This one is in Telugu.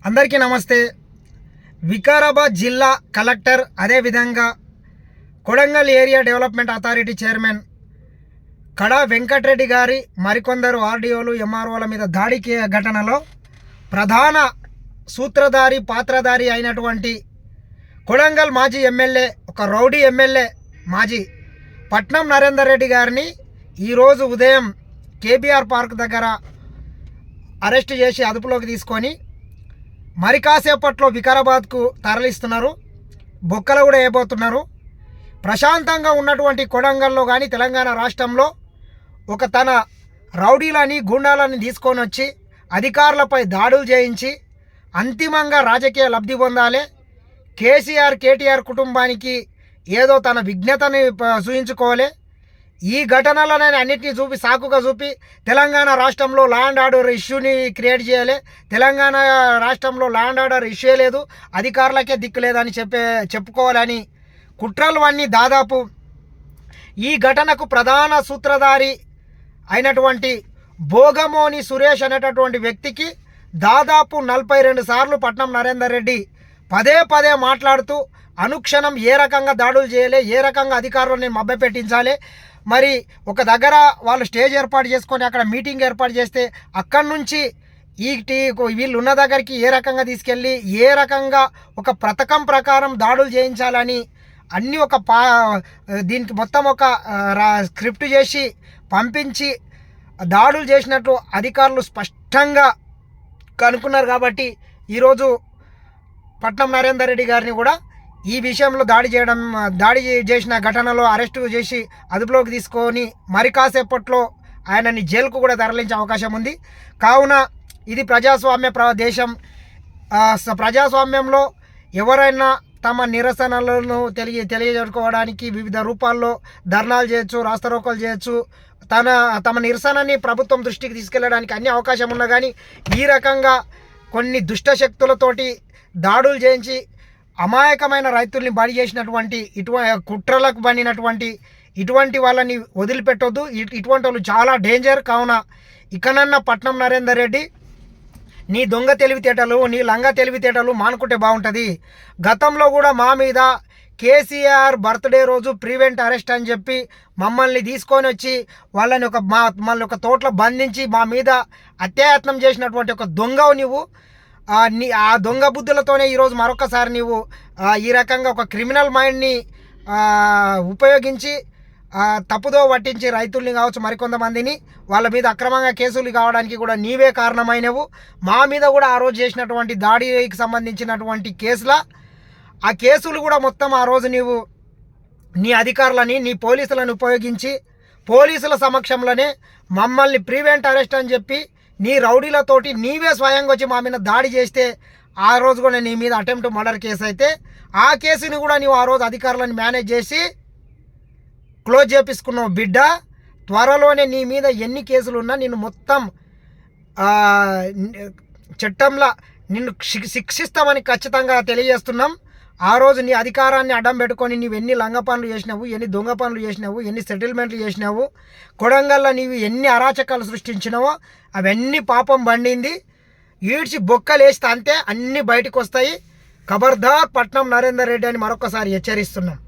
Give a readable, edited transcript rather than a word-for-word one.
అందరికీ నమస్తే. వికారాబాద్ జిల్లా కలెక్టర్ అదేవిధంగా Kodangal area development authority chairman కడా వెంకటరెడ్డి గారి మరికొందరు ఆర్డీఓలు ఎంఆర్ఓల మీద దాడి ఘటనలో ప్రధాన సూత్రధారి పాత్రధారి అయినటువంటి కొడంగల్ మాజీ ఎమ్మెల్యే, ఒక రౌడీ ఎమ్మెల్యే మాజీ పట్నం నరేందర్ రెడ్డి గారిని ఈరోజు ఉదయం కేబీఆర్ పార్క్ దగ్గర అరెస్ట్ చేసి అదుపులోకి తీసుకొని మరి కాసేపట్లో వికారాబాద్కు తరలిస్తున్నారు. బొక్కలు కూడా వేయబోతున్నారు. ప్రశాంతంగా ఉన్నటువంటి కొడంగల్లో కానీ తెలంగాణ రాష్ట్రంలో ఒక తన రౌడీలని గూండాలని తీసుకొని వచ్చి అధికారులపై దాడులు చేయించి అంతిమంగా రాజకీయ లబ్ధి పొందాలి, కేటీఆర్ కుటుంబానికి ఏదో తన విఘ్నతని చూయించుకోవాలి. ఈ ఘటనలను అన్నింటినీ సాకుగా చూపి తెలంగాణ రాష్ట్రంలో లా అండ్ ఆర్డర్ ఇష్యూని క్రియేట్ చేయాలి. తెలంగాణ రాష్ట్రంలో లా అండ్ ఆర్డర్ ఇష్యూ లేదు, అధికారులకే దిక్కు లేదని చెప్పుకోవాలని కుట్రలు అన్నీ దాదాపు ఈ ఘటనకు ప్రధాన సూత్రధారి అయినటువంటి భోగమోని సురేష్ అనేటటువంటి వ్యక్తికి దాదాపు 42 సార్లు పట్నం నరేందర్ రెడ్డి పదే మాట్లాడుతూ అనుక్షణం ఏ రకంగా దాడులు చేయాలి, ఏ రకంగా అధికారులను మభ్యపెట్టించాలి, మరి ఒక దగ్గర వాళ్ళు స్టేజ్ ఏర్పాటు చేసుకొని అక్కడ మీటింగ్ ఏర్పాటు చేస్తే అక్కడి నుంచి వీళ్ళు ఉన్న దగ్గరికి ఏ రకంగా తీసుకెళ్ళి ఏ రకంగా ఒక పథకం ప్రకారం దాడులు చేయించాలని అన్నీ దీనికి మొత్తం ఒక స్క్రిప్ట్ చేసి పంపించి దాడులు చేసినట్లు అధికారులు స్పష్టంగా కనుక్కున్నారు. కాబట్టి ఈరోజు పట్నం నరేందర్ రెడ్డి గారిని కూడా ఈ విషయంలో దాడి చేసిన ఘటనలో అరెస్టు చేసి అదుపులోకి తీసుకొని మరి కాసేపట్లో ఆయనని జైలుకు కూడా తరలించే అవకాశం ఉంది. కావున ఇది ప్రజాస్వామ్య దేశం. ప్రజాస్వామ్యంలో ఎవరైనా తమ నిరసనలను తెలియజేసుకోవడానికి వివిధ రూపాల్లో ధర్నాలు చేయొచ్చు, రాస్తారోకోలు చేయొచ్చు, తమ నిరసనని ప్రభుత్వం దృష్టికి తీసుకెళ్ళడానికి అన్ని అవకాశం ఉన్నా కానీ ఈ రకంగా కొన్ని దుష్ట శక్తులతోటి దాడులు చేయించి అమాయకమైన రైతుల్ని బలి చేసినటువంటి కుట్రలకు బండినటువంటి ఇటువంటి వాళ్ళని వదిలిపెట్టొద్దు. ఇటువంటి వాళ్ళు చాలా డేంజర్. కావున ఇకనన్నా పట్నం నరేందర్ రెడ్డి నీ దొంగ తెలివితేటలు, నీ లంగ తెలివితేటలు మానుకుంటే బాగుంటుంది. గతంలో కూడా మా మీద కేసీఆర్ బర్త్డే రోజు ప్రివెంట్ అరెస్ట్ అని చెప్పి మమ్మల్ని తీసుకొని వచ్చి వాళ్ళని మళ్ళీ ఒక తోటలో బంధించి మా మీద అత్యాయత్నం చేసినటువంటి ఒక దొంగవు నువ్వు. ఆ దొంగ బుద్ధులతోనే ఈరోజు మరొకసారి నీవు ఈ రకంగా ఒక క్రిమినల్ మైండ్ని ఉపయోగించి తప్పుదో పట్టించి రైతుల్ని కావచ్చు మరికొంతమందిని వాళ్ళ మీద అక్రమంగా కేసులు కావడానికి కూడా నీవే కారణమైనవు. మా మీద కూడా ఆ రోజు చేసినటువంటి దాడికి సంబంధించినటువంటి ఆ కేసులు కూడా మొత్తం ఆ రోజు నీవు నీ అధికారులని నీ పోలీసులను ఉపయోగించి పోలీసుల సమక్షంలోనే మమ్మల్ని ప్రివెంట్ అరెస్ట్ అని చెప్పి నీ రౌడీలతోటి నీవే స్వయంగా వచ్చి మా మీద దాడి చేస్తే ఆ రోజు కూడా నీ మీద అటెంప్ట్ మర్డర్ కేసు అయితే ఆ కేసుని కూడా నీవు ఆ రోజు అధికారులను మేనేజ్ చేసి క్లోజ్ చేపించుకున్నావు బిడ్డ. త్వరలోనే నీ మీద ఎన్ని కేసులు ఉన్నా నిన్ను మొత్తం చట్టంలో నిన్ను శిక్షిస్తామని ఖచ్చితంగా తెలియజేస్తున్నాం. ఆ రోజు నీ అధికారాన్ని అడ్డం పెట్టుకొని నీవు ఎన్ని లంగ పనులు చేసినావు, ఎన్ని దొంగ పనులు చేసినావు, ఎన్ని సెటిల్మెంట్లు చేసినావు, కొడంగల్లో నీవు ఎన్ని అరాచకాలు సృష్టించినావో అవన్నీ పాపం బండింది. ఈడ్చి బొక్కలేస్తే అంతే అన్నీ బయటకు వస్తాయి. ఖబర్దార్ పట్నం నరేందర్ రెడ్డి అని మరొకసారి హెచ్చరిస్తున్నాం.